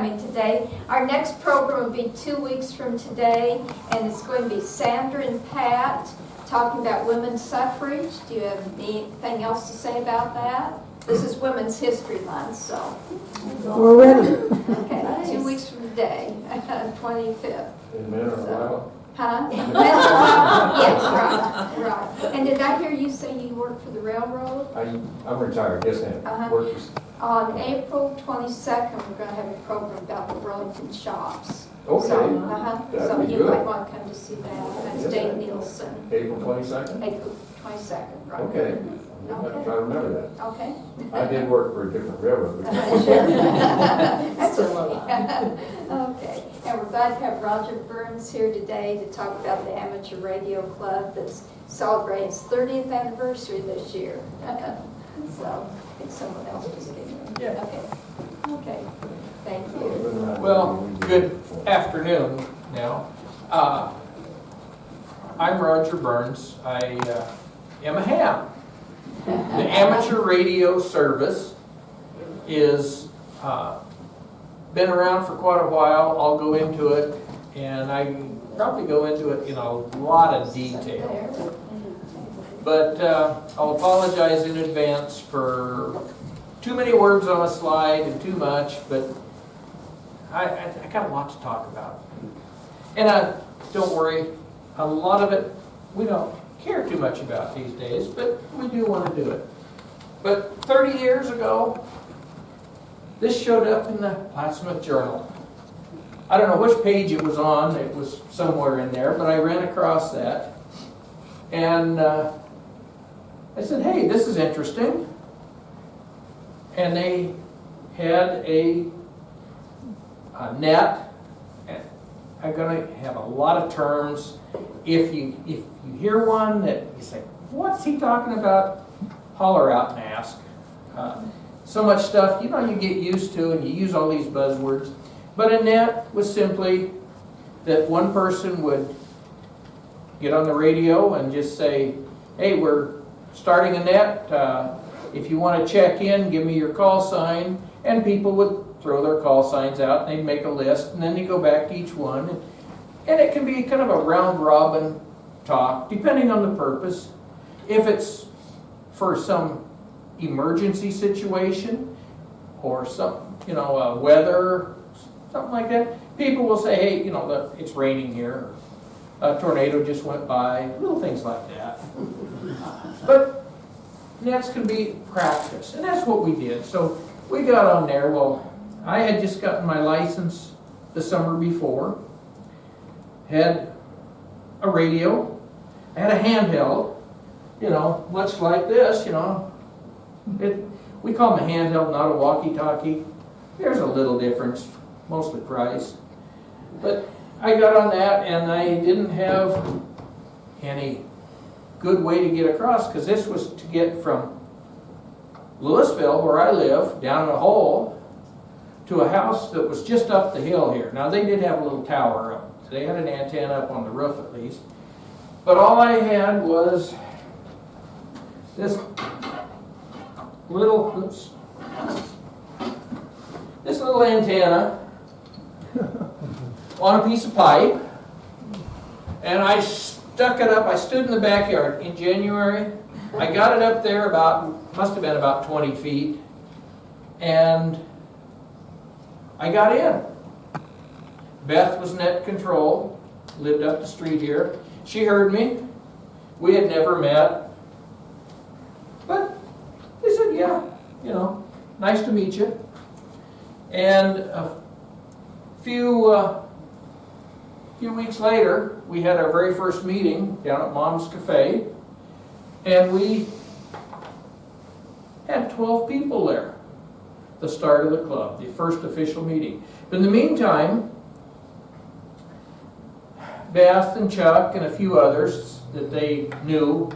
coming today. Our next program will be 2 weeks from today, and it's going to be Sandra and Pat talking about women's suffrage. Do you have anything else to say about that? This is Women's History Month, so. We're ready. Okay, 2 weeks from today, 25th. In men or So- Huh? Yes, right. And did I hear you say you work for the railroad? I'm retired, yes ma'am. Uh-huh. Work for, On April 22nd, we're going to have a program about the Burlington shops. okay, So, That'd so be you good. might want to come to see that. That's Yes, Dave ma'am. Nielsen, April 22nd? April 22nd, right? Okay, I'll Okay. try to remember that. Okay. I did work for a different railroad. That's okay. Okay, and we're glad to have Roger Behrns here today to talk about the Amateur Radio Club that's celebrating its 30th anniversary this year. So, I think someone else just came in. Yeah. Okay, okay, thank you. Well, good afternoon now. I'm Roger Behrns. I am a ham. The amateur radio service is been around for quite a while. I'll go into it, and I probably go into it in a lot of detail. But I'll apologize in advance for too many words on a slide and too much, but I got a lot to talk about. And don't worry, a lot of it we don't care too much about these days, but we do want to do it. But 30 years ago, this showed up in the Plattsmouth Journal. I don't know which page it was on, it was somewhere in there, but I ran across that. And I said, hey, this is interesting. And they had a net. And I'm going to have a lot of terms. If you hear one that you say, what's he talking about? Holler out and ask. So much stuff, you get used to, and you use all these buzzwords. But a net was simply that one person would get on the radio and just say, hey, we're starting a net. If you want to check in, give me your call sign. And people would throw their call signs out, and they'd make a list, and then they go back to each one. And it can be kind of a round robin talk, depending on the purpose. If it's for some emergency situation, or some, weather, something like that, people will say, hey, it's raining here. A tornado just went by, little things like that. But nets can be practice, and that's what we did. So we got on there. Well, I had just gotten my license the summer before, had a radio, I had a handheld, much like this, we call them a handheld, not a walkie-talkie. There's a little difference, mostly price. But I got on that, and I didn't have any good way to get across, because this was to get from Louisville, where I live, down in a hole, to a house that was just up the hill here. Now, they did have a little tower up. They had an antenna up on the roof at least. But all I had was this little antenna on a piece of pipe, and I stuck it up. I stood in the backyard in January. I got it up there must have been about 20 feet, and I got in. Beth was net control, lived up the street here. She heard me. We had never met, but they said, yeah, nice to meet you. And a few weeks later, we had our very first meeting down at Mom's Cafe, and we had 12 people there, the start of the club, the first official meeting. But in the meantime, Beth and Chuck and a few others that they knew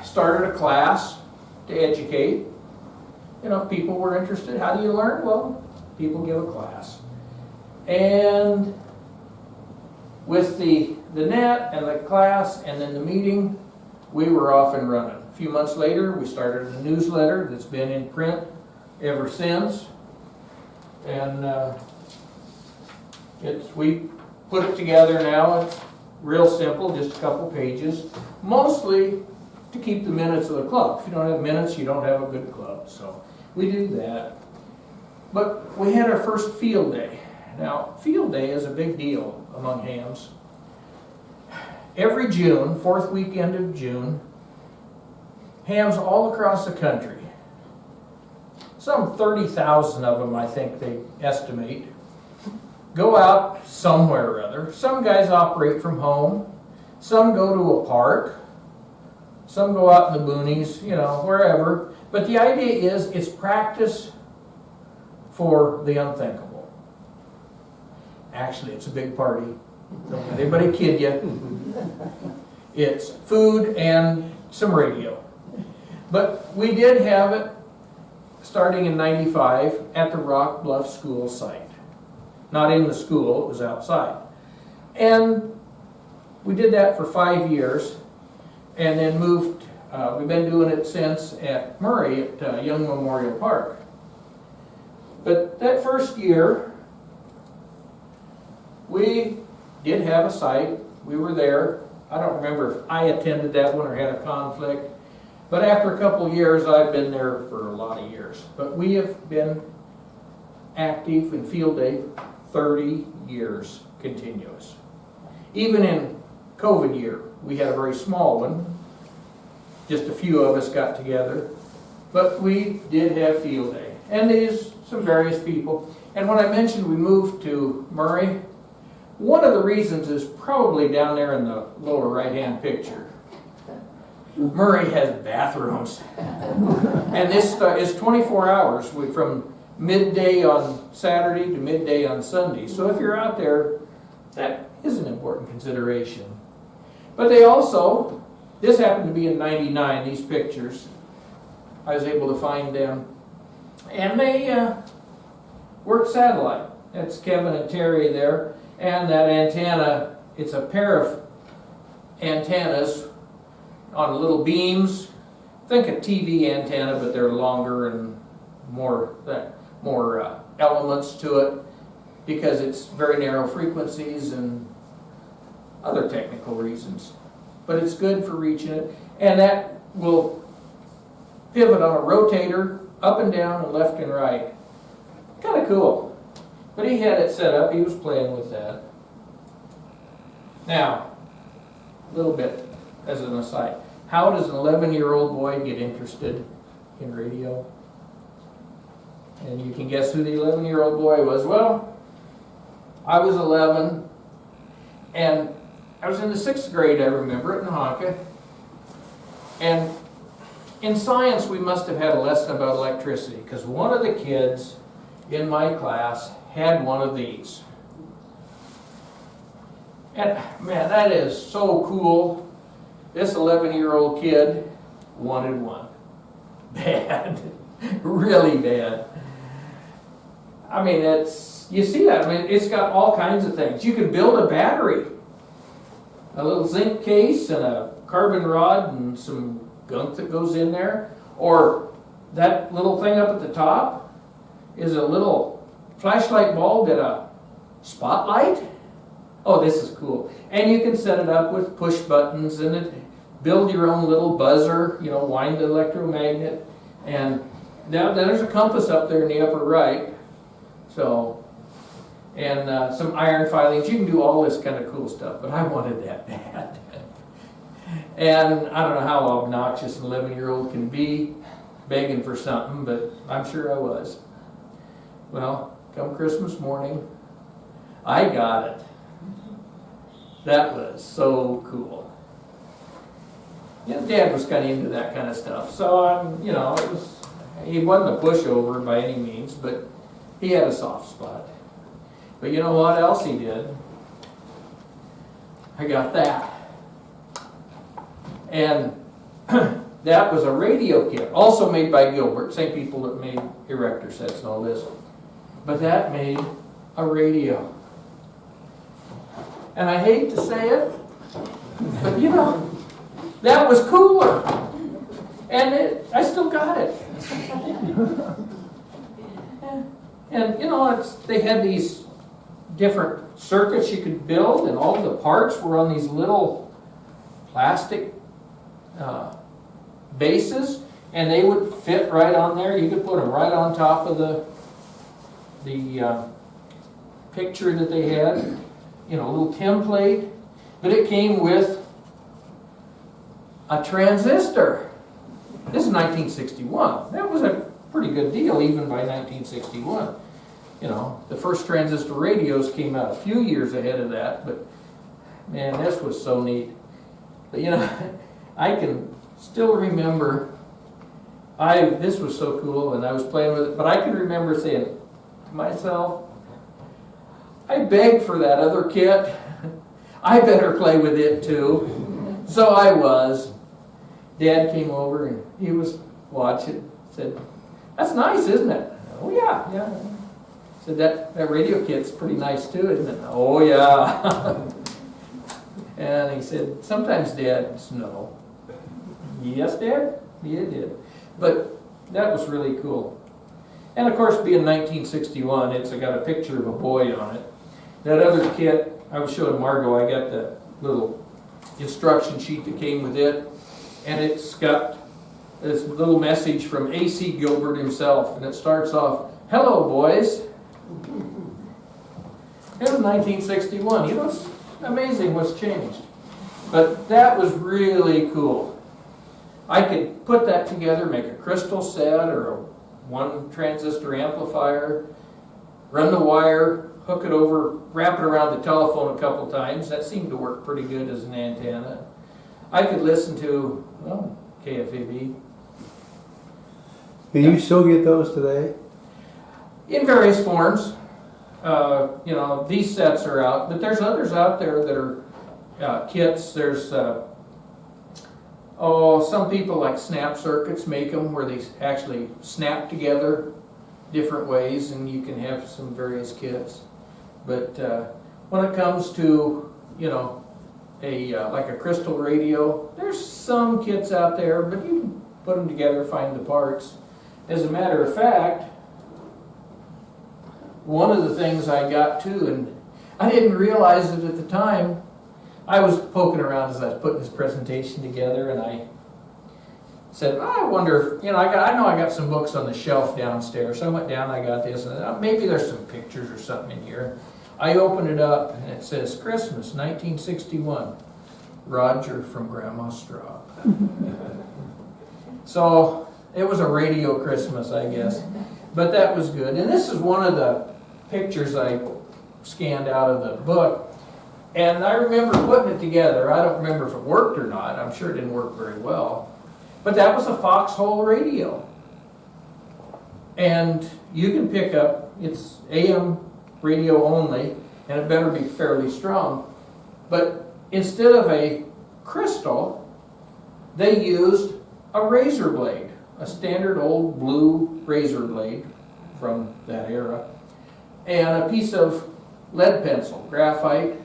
started a class to educate. If people were interested, how do you learn? Well, people give a class. And with the net and the class and then the meeting, we were off and running. A few months later, we started a newsletter that's been in print ever since. And we put it together now. It's real simple, just a couple pages, mostly to keep the minutes of the club. If you don't have minutes, you don't have a good club. So we do that. But we had our first field day. Now, field day is a big deal among hams. Every June, fourth weekend of June, hams all across the country, some 30,000 of them I think they estimate, go out somewhere or other. Some guys operate from home, some go to a park, some go out in the boonies, you know, wherever. But the idea is it's practice for the unthinkable. Actually, it's a big party. Don't let anybody kid you. It's food and some radio. But we did have it starting in '95 at the Rock Bluff School site. Not in the school, it was outside. And we did that for 5 years and then moved, we've been doing it since at Murray at Young Memorial Park. But that first year, we did have a site. We were there. I don't remember if I attended that one or had a conflict. But after a couple of years, I've been there for a lot of years. But we have been active in field day 30 years continuous. Even in COVID year, we had a very small one. Just a few of us got together. But we did have field day. And there's some various people. And when I mentioned we moved to Murray, one of the reasons is probably down there in the lower right-hand picture. Murray has bathrooms. And this is 24 hours from midday on Saturday to midday on Sunday. So if you're out there, that is an important consideration. But they also, this happened to be in '99, these pictures. I was able to find them. And they work satellite. That's Kevin and Terry there. And that antenna, it's a pair of antennas on little beams. Think a TV antenna, but they're longer and more elements to it because it's very narrow frequencies and other technical reasons. But it's good for reaching it. And that will pivot on a rotator up and down and left and right. Kind of cool. But he had it set up. He was playing with that. Now, a little bit as an aside. How does an 11-year-old boy get interested in radio? And you can guess who the 11-year-old boy was. Well, I was 11, and I was in the 6th grade, I remember, at Nahaka. And in science, we must have had a lesson about electricity, because one of the kids in my class had one of these. And man, that is so cool. This 11-year-old kid wanted one. Bad. Really bad. I mean, you see that, I mean, it's got all kinds of things. You can build a battery. A little zinc case and a carbon rod and some gunk that goes in there. Or that little thing up at the top is a little flashlight bulb and a spotlight. Oh, this is cool. And you can set it up with push buttons and build your own little buzzer, you know, wind the electromagnet. And now there's a compass up there in the upper right. So, and some iron filings. You can do all this kind of cool stuff, but I wanted that bad. And I don't know how obnoxious an 11-year-old can be begging for something, but I'm sure I was. Well, come Christmas morning, I got it. That was so cool. Yeah, Dad was kind of into that kind of stuff, so you know, he wasn't a pushover by any means, but he had a soft spot. But you know what else he did? I got that. And that was a radio kit, also made by Gilbert, same people that made erector sets and all this. But that made a radio. And I hate to say it, but you know, that was cooler. And I still got it. And, you know, they had these different circuits you could build, and all the parts were on these little plastic bases, and they would fit right on there. You could put them right on top of the picture that they had, you know, a little template. But it came with a transistor. This is 1961. That was a pretty good deal even by 1961. You know, the first transistor radios came out a few years ahead of that, but man, this was so neat. But you know, I can still remember, this was so cool, and I was playing with it, but I can remember saying to myself, I begged for that other kit. I better play with it too. So I was. Dad came over and he was watching, said, "That's nice, isn't it?" "Oh yeah, yeah." Said, that radio kit's pretty nice too, isn't it?" "Oh yeah." And he said, "Sometimes Dad, no." "Yes, Dad?" "Yeah, it did." But that was really cool. And of course, being 1961, it's got a picture of a boy on it. That other kit, I was showing Margot, I got the little instruction sheet that came with it, and it's got this little message from A.C. Gilbert himself, and it starts off, "Hello, boys." It was 1961. You know, it's amazing what's changed. But that was really cool. I could put that together, make a crystal set or a one transistor amplifier, run the wire, hook it over, wrap it around the telephone a couple times. That seemed to work pretty good as an antenna. I could listen to, well, KFAB. Can you still get those today? In various forms. You know, these sets are out, but there's others out there that are kits. There's, some people like snap circuits make them where they actually snap together different ways, and you can have some various kits. But when it comes to, you know, like a crystal radio, there's some kits out there, but you can put them together, find the parts. As a matter of fact, one of the things I got too, and I didn't realize it at the time, I was poking around as I was putting this presentation together, and I said, I wonder if, you know, I know I got some books on the shelf downstairs, so I went down, I got this, and maybe there's some pictures or something in here. I opened it up, and it says, Christmas, 1961, Roger from Grandma Straub. So, it was a radio Christmas, I guess. But that was good. And this is one of the pictures I scanned out of the book. And I remember putting it together. I don't remember if it worked or not. I'm sure it didn't work very well. But that was a foxhole radio. And you can pick up, it's AM radio only, and it better be fairly strong. But instead of a crystal, they used a razor blade, a standard old blue razor blade from that era, and a piece of lead pencil, graphite,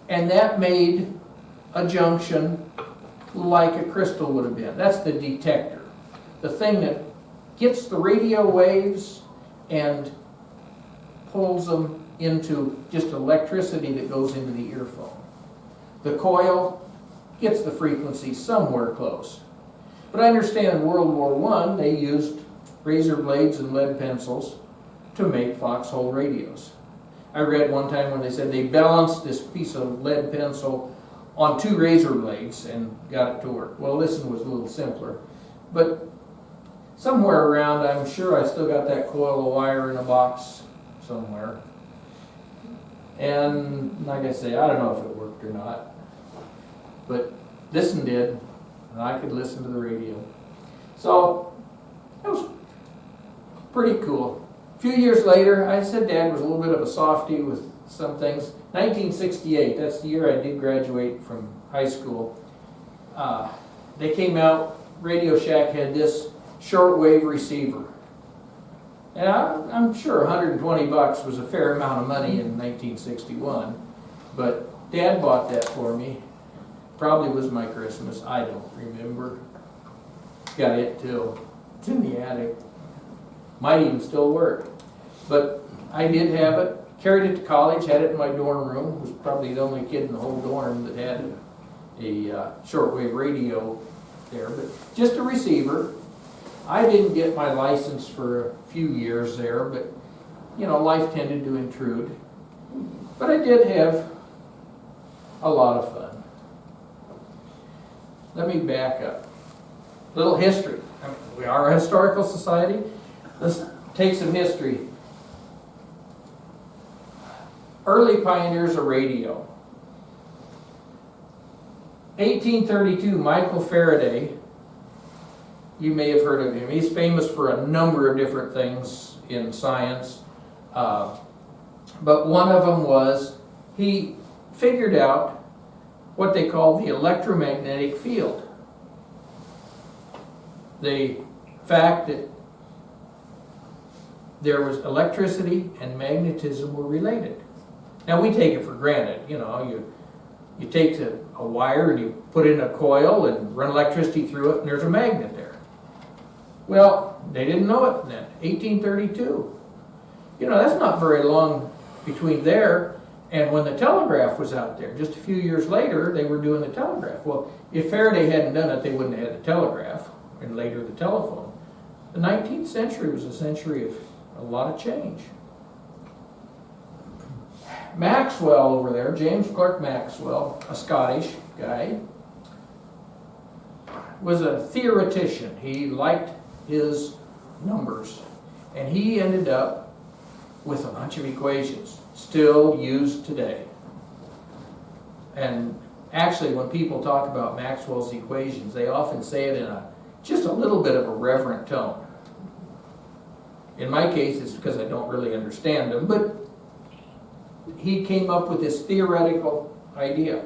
and that made a junction like a crystal would have been. That's the detector, the thing that gets the radio waves and pulls them into just electricity that goes into the earphone. The coil gets the frequency somewhere close. But I understand in World War I, they used razor blades and lead pencils to make foxhole radios. I read one time when they said they balanced this piece of lead pencil on 2 razor blades and got it to work. Well, this one was a little simpler. But somewhere around, I'm sure I still got that coil of wire in a box somewhere. And like I say, I don't know if it worked or not. But this one did. And I could listen to the radio. So, it was pretty cool. A few years later, I said Dad was a little bit of a softie with some things. 1968, that's the year I did graduate from high school. They came out, Radio Shack had this shortwave receiver. And I'm sure 120 bucks was a fair amount of money in 1961. But Dad bought that for me. Probably was my Christmas. I don't remember. Got it too. It's in the attic. Might even still work. But I did have it, carried it to college, had it in my dorm room, was probably the only kid in the whole dorm that had a shortwave radio there, but just a receiver. I didn't get my license for a few years there, but you know, life tended to intrude. But I did have a lot of fun. Let me back up. Little history. I mean, we are a historical society. Let's take some history. Early pioneers of radio. 1832, Michael Faraday. You may have heard of him. He's famous for a number of different things in science. But one of them was he figured out what they call the electromagnetic field. The fact that there was electricity and magnetism were related. Now we take it for granted, you know, you take a wire and you put it in a coil and run electricity through it and there's a magnet there. Well, they didn't know it then, 1832. You know, that's not very long between there and when the telegraph was out there. Just a few years later, they were doing the telegraph. Well, if Faraday hadn't done it, they wouldn't have had the telegraph, and later the telephone. The 19th century was a century of a lot of change. Maxwell over there, James Clerk Maxwell, a Scottish guy, was a theoretician. He liked his numbers, and he ended up with a bunch of equations still used today. And actually, when people talk about Maxwell's equations, they often say it in just a little bit of a reverent tone. In my case, it's because I don't really understand them, but he came up with this theoretical idea.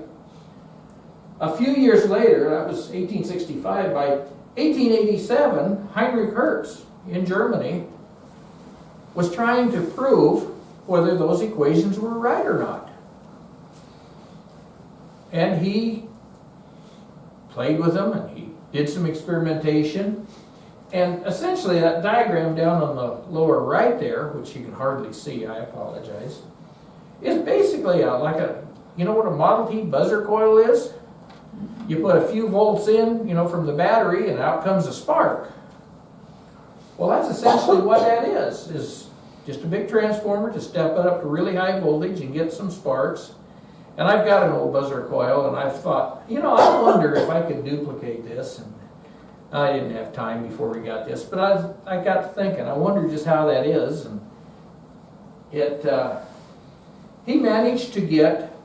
A few years later, that was 1865, by 1887, Heinrich Hertz in Germany was trying to prove whether those equations were right or not. And he played with them and he did some experimentation. And essentially that diagram down on the lower right there, which you can hardly see, I apologize, is basically you know what a Model T buzzer coil is? You put a few volts in, you know, from the battery and out comes a spark. Well, that's essentially what that is just a big transformer to step it up to really high voltage and get some sparks. And I've got an old buzzer coil, and I've thought, you know, I wonder if I could duplicate this. And I didn't have time before we got this, but I got to thinking, I wonder just how that is. And he managed to get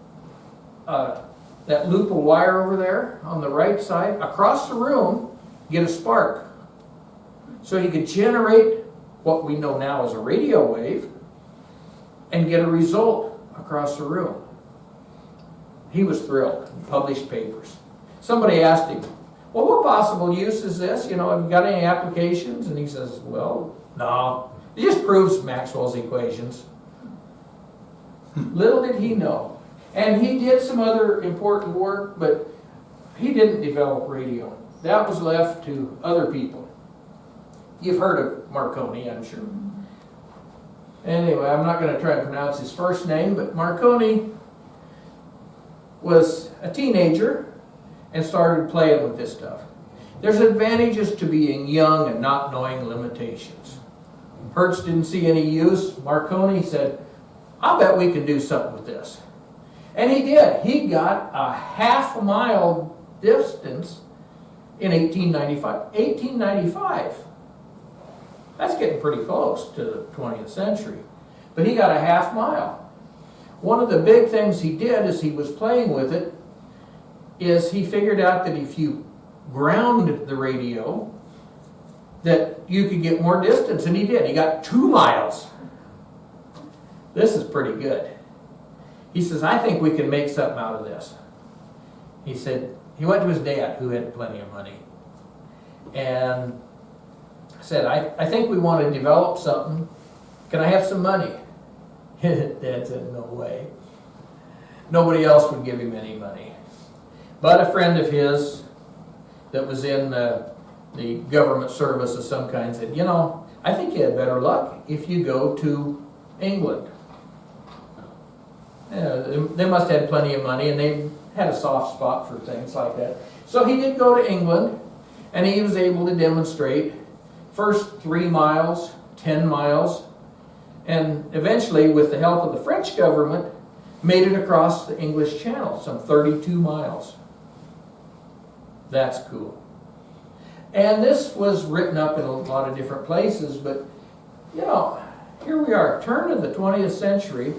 that loop of wire over there on the right side across the room, get a spark. So he could generate what we know now as a radio wave and get a result across the room. He was thrilled. He published papers. Somebody asked him, well, what possible use is this? You know, have you got any applications? And he says, well, no. It just proves Maxwell's equations. Little did he know. And he did some other important work, but he didn't develop radio. That was left to other people. You've heard of Marconi, I'm sure. Anyway, I'm not going to try and pronounce his first name, but Marconi was a teenager and started playing with this stuff. There's advantages to being young and not knowing limitations. Hertz didn't see any use. Marconi said, I'll bet we can do something with this. And he did. He got a half-mile distance in 1895. 1895. That's getting pretty close to the 20th century. But he got a half mile. One of the big things he did as he was playing with it is he figured out that if you ground the radio, that you could get more distance, and he did. He got 2 miles. This is pretty good. He says, I think we can make something out of this. He said, he went to his dad, who had plenty of money, and said, I think we want to develop something. Can I have some money? Dad said, no way. Nobody else would give him any money. But a friend of his that was in the government service of some kind said, you know, I think you had better luck if you go to England. They must have had plenty of money, and they had a soft spot for things like that. So he did go to England, and he was able to demonstrate first 3 miles, 10 miles, and eventually, with the help of the French government, made it across the English Channel, some 32 miles. That's cool. And this was written up in a lot of different places, but you know, here we are, turn of the 20th century,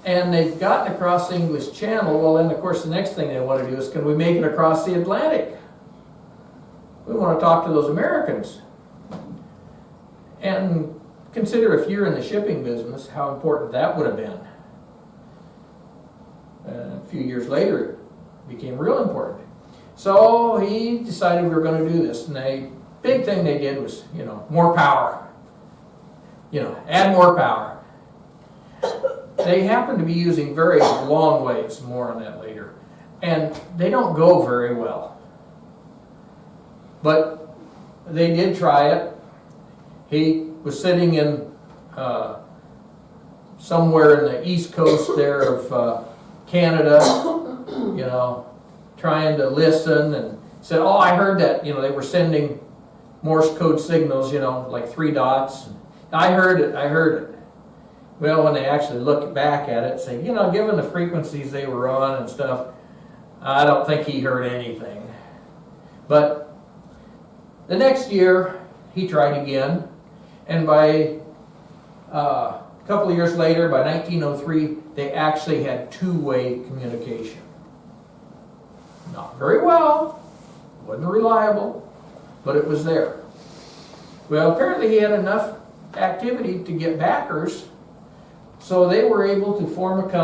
and they've gotten across the English Channel. Well, then of course the next thing they want to do is, can we make it across the Atlantic? We want to talk to those Americans. And consider, if you're in the shipping business, how important that would have been. A few years later, it became real important. So he decided we were going to do this, and the big thing they did was, you know, more power. You know, add more power. They happen to be using very long waves, more on that later, and they don't go very well. But they did try it. He was sitting in somewhere in the east coast there of Canada, you know, trying to listen, and said, oh, I heard that, you know, they were sending Morse code signals, you know, like 3 dots. I heard it, I heard it. Well, when they actually look back at it, say, you know, given the frequencies they were on and stuff, I don't think he heard anything. But the next year, he tried again, and by a couple of years later, by 1903, they actually had 2-way communication. Not very well, wasn't reliable, but it was there. Well, apparently he had enough activity to get backers, so they were able to form a company